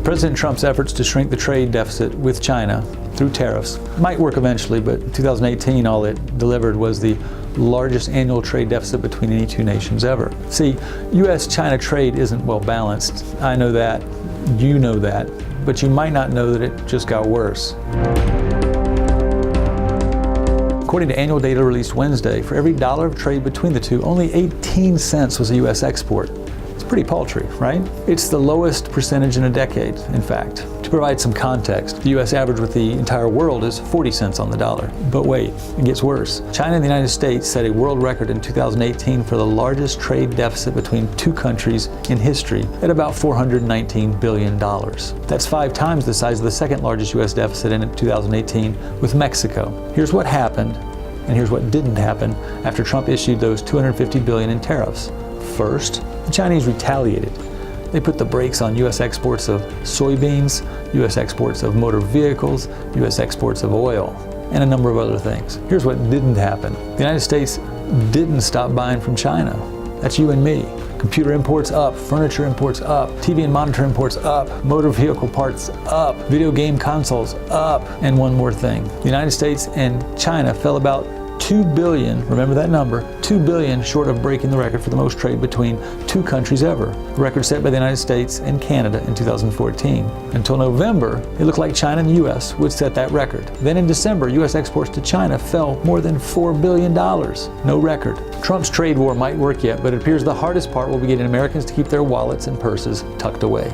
President Trump's efforts to shrink the trade deficit with China through tariffs might work eventually, but in 2018 all it delivered was the largest annual trade deficit between any two nations ever. See, U.S.-China trade isn't well balanced. I know that, you know that, but you might not know that it just got worse. According to annual data released Wednesday, for every dollar of trade between the two, only 18 cents was a U.S. export. It's pretty paltry, right? It's the lowest percentage in a decade, in fact. To provide some context, the U.S. average with the entire world is 40 cents on the dollar. But wait, it gets worse. China and the United States set a world record in 2018 for the largest trade deficit between two countries in history at about $419 billion. That's 5 times the size of the second largest U.S. deficit in 2018 with Mexico. Here's what happened, and here's what didn't happen after Trump issued those $250 billion in tariffs. First, the Chinese retaliated. They put the brakes on U.S. exports of soybeans, U.S. exports of motor vehicles, U.S. exports of oil, and a number of other things. Here's what didn't happen. The United States didn't stop buying from China. That's you and me. Computer imports up, furniture imports up, TV and monitor imports up, motor vehicle parts up, video game consoles up, and one more thing. The United States and China fell about $2 billion, remember that number, $2 billion short of breaking the record for the most trade between two countries ever, a record set by the United States and Canada in 2014. Until November, it looked like China and the U.S. would set that record. Then in December, U.S. exports to China fell more than $4 billion. No record. Trump's trade war might work yet, but it appears the hardest part will be getting Americans to keep their wallets and purses tucked away.